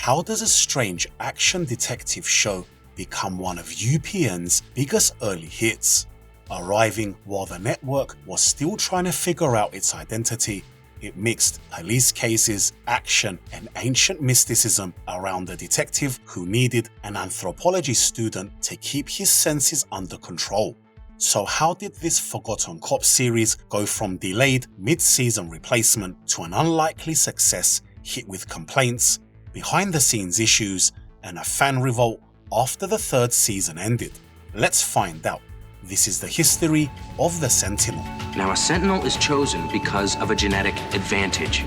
how does a strange action detective show become one of UPN's biggest early hits? Arriving while the network was still trying to figure out its identity, it mixed police cases, action, and ancient mysticism around a detective who needed an anthropology student to keep his senses under control. So how did this Forgotten Cop series go from delayed mid-season replacement to an unlikely success hit with complaints, behind-the-scenes issues, and a fan revolt after the third season ended? Let's find out. This is the history of the Sentinel. Now, a Sentinel is chosen because of a genetic advantage.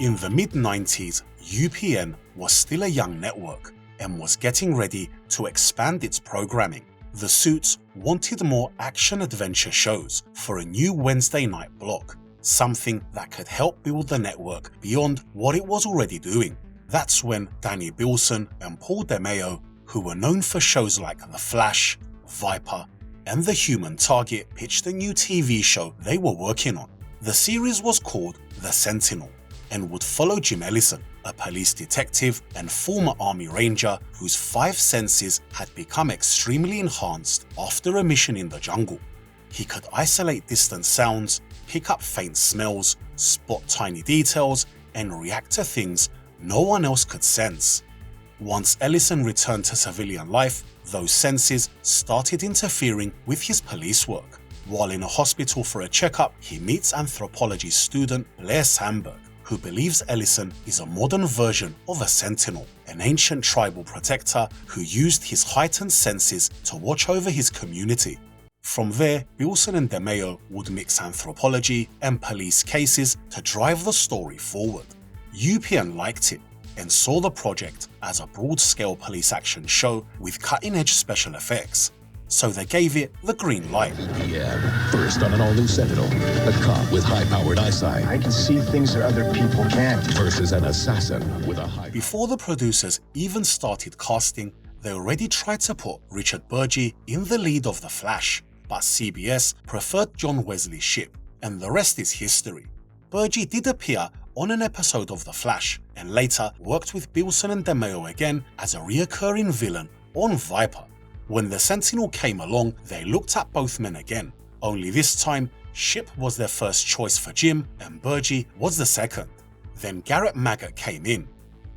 In the mid-90s, UPN was still a young network and was getting ready to expand its programming. The Suits wanted more action-adventure shows for a new Wednesday night block, something that could help build the network beyond what it was already doing. That's when Danny Bilson and Paul DeMeo, who were known for shows like The Flash, Viper, and The Human Target, pitched a new TV show they were working on. The series was called The Sentinel and would follow Jim Ellison, a police detective and former Army Ranger whose 5 senses had become extremely enhanced after a mission in the jungle. He could isolate distant sounds, pick up faint smells, spot tiny details, and react to things no one else could sense. Once Ellison returned to civilian life, those senses started interfering with his police work. While in a hospital for a checkup, he meets anthropology student Blair Sandburg, who believes Ellison is a modern version of a Sentinel, an ancient tribal protector who used his heightened senses to watch over his community. From there, Bilson and DeMeo would mix anthropology and police cases to drive the story forward. UPN liked it and saw the project as a broad-scale police action show with cutting-edge special effects, so they gave it the green light. Yeah, first on an all-new Sentinel, a cop with high-powered eyesight. I can see things that other people can't. Versus an assassin with a high... Before the producers even started casting, they already tried to put Richard Burgi in the lead of The Flash, but CBS preferred John Wesley Shipp, and the rest is history. Burgi did appear on an episode of The Flash, and later worked with Bilson and DeMeo again as a reoccurring villain on Viper. When the Sentinel came along, they looked at both men again, only this time Shipp was their first choice for Jim and Burgi was the second. Then Garett Maggart came in.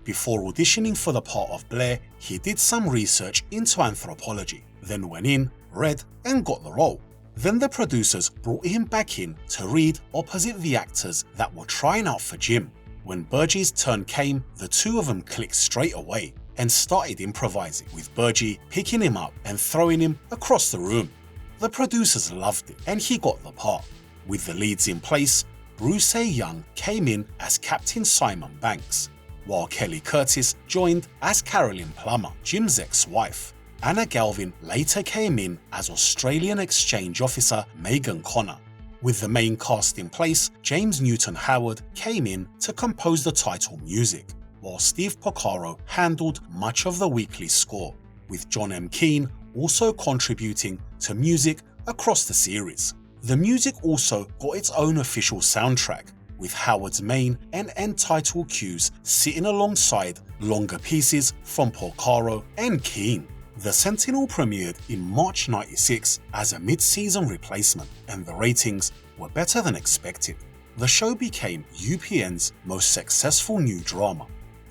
Before auditioning for the part of Blair, he did some research into anthropology, then went in, read, and got the role. Then the producers brought him back in to read opposite the actors that were trying out for Jim. When Burgi's turn came, the two of them clicked straight away and started improvising, with Burgi picking him up and throwing him across the room. The producers loved it and he got the part. With the leads in place, Bruce A. Young came in as Captain Simon Banks, while Kelly Curtis joined as Carolyn Plummer, Jim's ex-wife. Anna Galvin later came in as Australian Exchange Officer Megan Connor. With the main cast in place, James Newton Howard came in to compose the title music, while Steve Porcaro handled much of the weekly score, with John M. Keane also contributing to music across the series. The music also got its own official soundtrack, with Howard's main and end title cues sitting alongside longer pieces from Porcaro and Keane. The Sentinel premiered in March '96 as a mid-season replacement, and the ratings were better than expected. The show became UPN's most successful new drama.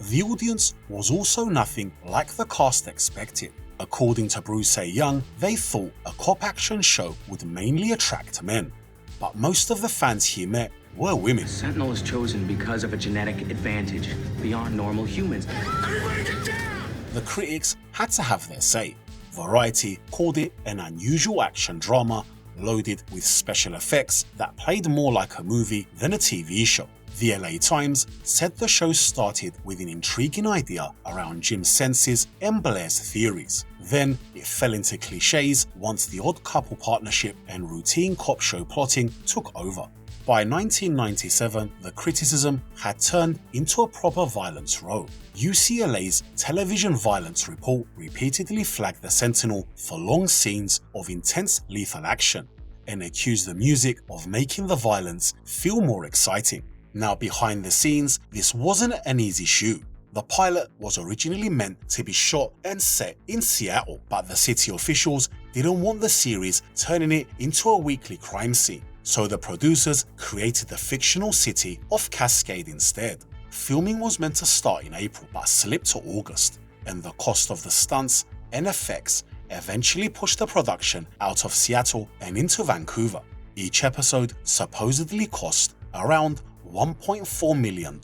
The audience was also nothing like the cast expected. According to Bruce A. Young, they thought a cop action show would mainly attract men, but most of the fans he met were women. Sentinel is chosen because of a genetic advantage beyond normal humans. Everybody get down! The critics had to have their say. Variety called it an unusual action drama loaded with special effects that played more like a movie than a TV show. The LA Times said the show started with an intriguing idea around Jim's senses and Blair's theories. Then it fell into cliches once the odd couple partnership and routine cop show plotting took over. By 1997, the criticism had turned into a proper violence row. UCLA's Television Violence Report repeatedly flagged the Sentinel for long scenes of intense lethal action and accused the music of making the violence feel more exciting. Now, behind the scenes, this wasn't an easy shoot. The pilot was originally meant to be shot and set in Seattle, but the city officials didn't want the series turning it into a weekly crime scene, so the producers created the fictional city of Cascade instead. Filming was meant to start in April but slipped to August, and the cost of the stunts and effects eventually pushed the production out of Seattle and into Vancouver. Each episode supposedly cost around $1.4 million,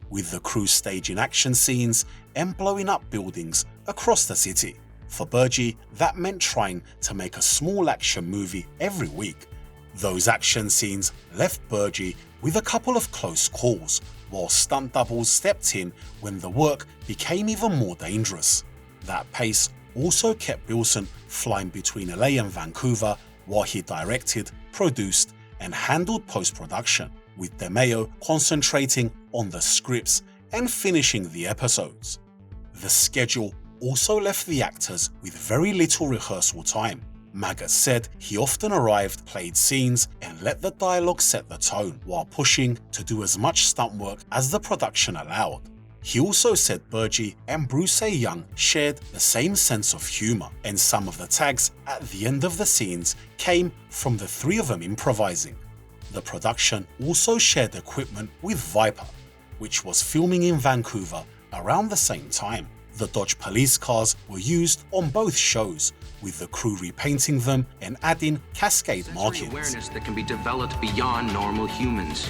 with the crew staging action scenes and blowing up buildings across the city. For Burgi, that meant trying to make a small action movie every week. Those action scenes left Burgi with a couple of close calls, while stunt doubles stepped in when the work became even more dangerous. That pace also kept Bilson flying between LA and Vancouver while he directed, produced, and handled post-production, with DeMeo concentrating on the scripts and finishing the episodes. The schedule also left the actors with very little rehearsal time. Maggart said he often arrived, played scenes, and let the dialogue set the tone, while pushing to do as much stunt work as the production allowed. He also said Burgi and Bruce A. Young shared the same sense of humor, and some of the tags at the end of the scenes came from the three of them improvising. The production also shared equipment with Viper, which was filming in Vancouver around the same time. The Dodge police cars were used on both shows, with the crew repainting them and adding Cascade markings. Awareness that can be developed beyond normal humans.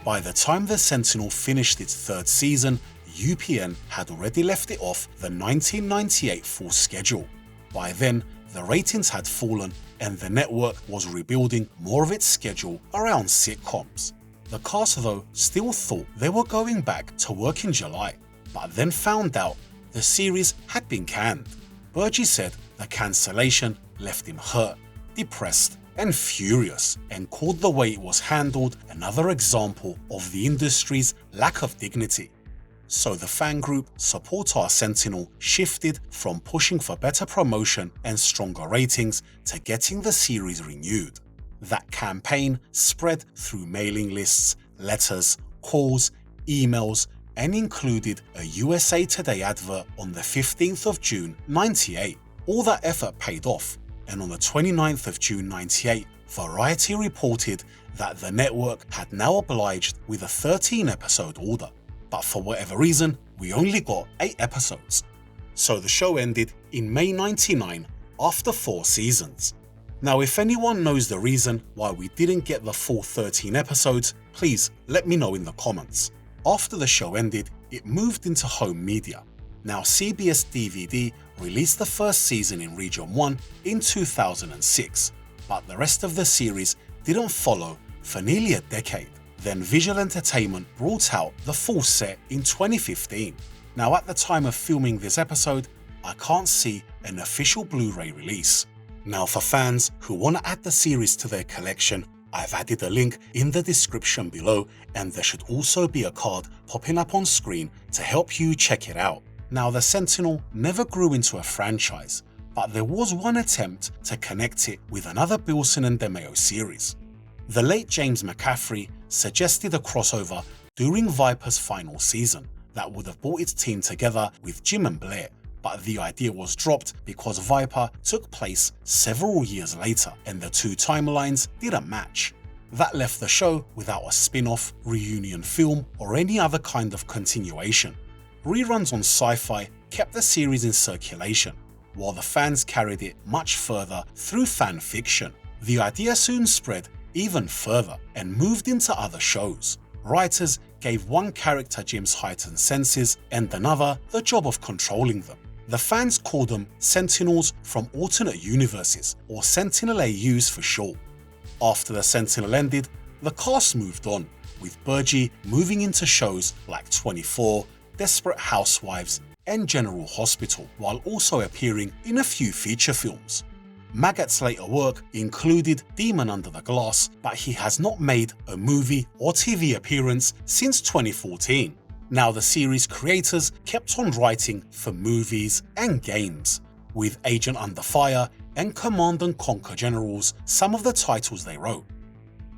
By the time the Sentinel finished its third season, UPN had already left it off the 1998 full schedule. By then, the ratings had fallen and the network was rebuilding more of its schedule around sitcoms. The cast, though, still thought they were going back to work in July, but then found out the series had been canned. Burgi said the cancellation left him hurt, depressed, and furious, and called the way it was handled another example of the industry's lack of dignity. So the fan group Support Our Sentinel shifted from pushing for better promotion and stronger ratings to getting the series renewed. That campaign spread through mailing lists, letters, calls, emails, and included a USA Today advert on the 15th of June 98. All that effort paid off, and on the 29th of June 98, Variety reported that the network had now obliged with a 13-episode order. But for whatever reason, we only got 8 episodes. So the show ended in May 99 after 4 seasons. Now, if anyone knows the reason why we didn't get the full 13 episodes, please let me know in the comments. After the show ended, it moved into home media. Now, CBS DVD released the first season in Region 1 in 2006, but the rest of the series didn't follow for nearly a decade. Then Visual Entertainment brought out the full set in 2015. Now, at the time of filming this episode, I can't see an official Blu-ray release. Now, for fans who want to add the series to their collection, I've added a link in the description below, and there should also be a card popping up on screen to help you check it out. Now, the Sentinel never grew into a franchise, but there was one attempt to connect it with another Bilson and DeMeo series. The late James McCaffrey suggested a crossover during Viper's final season that would have brought its team together with Jim and Blair, but the idea was dropped because Viper took place several years later and the two timelines didn't match. That left the show without a spin-off, reunion film, or any other kind of continuation. Reruns on Sci-Fi kept the series in circulation, while the fans carried it much further through fan fiction. The idea soon spread even further and moved into other shows. Writers gave one character Jim's heightened senses and another the job of controlling them. The fans called them Sentinels from alternate universes, or Sentinel AUs for short. After the Sentinel ended, the cast moved on, with Burgi moving into shows like 24, Desperate Housewives, and General Hospital, while also appearing in a few feature films. Maggart's later work included Demon Under the Glass, but he has not made a movie or TV appearance since 2014. Now, the series creators kept on writing for movies and games, with Agent Under Fire and Command and Conquer Generals some of the titles they wrote.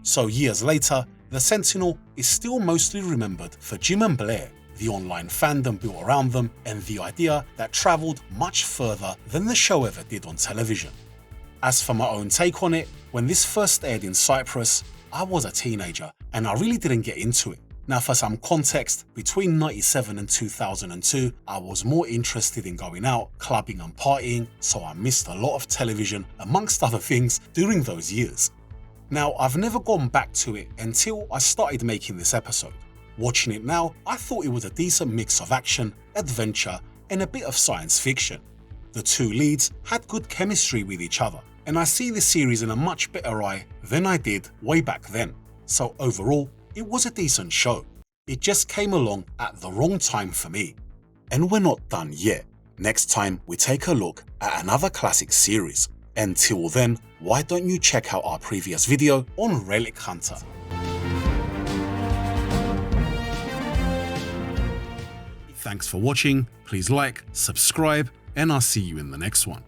So years later, the Sentinel is still mostly remembered for Jim and Blair, the online fandom built around them, and the idea that travelled much further than the show ever did on television. As for my own take on it, when this first aired in Cyprus, I was a teenager and I really didn't get into it. Now, for some context, between 97 and 2002, I was more interested in going out, clubbing and partying, so I missed a lot of television, amongst other things, during those years. Now, I've never gone back to it until I started making this episode. Watching it now, I thought it was a decent mix of action, adventure, and a bit of science fiction. The two leads had good chemistry with each other, and I see this series in a much better eye than I did way back then. So overall, it was a decent show. It just came along at the wrong time for me. And we're not done yet. Next time, we take a look at another classic series. Until then, why don't you check out our previous video on Relic Hunter. Thanks for watching, please like, subscribe, and I'll see you in the next one.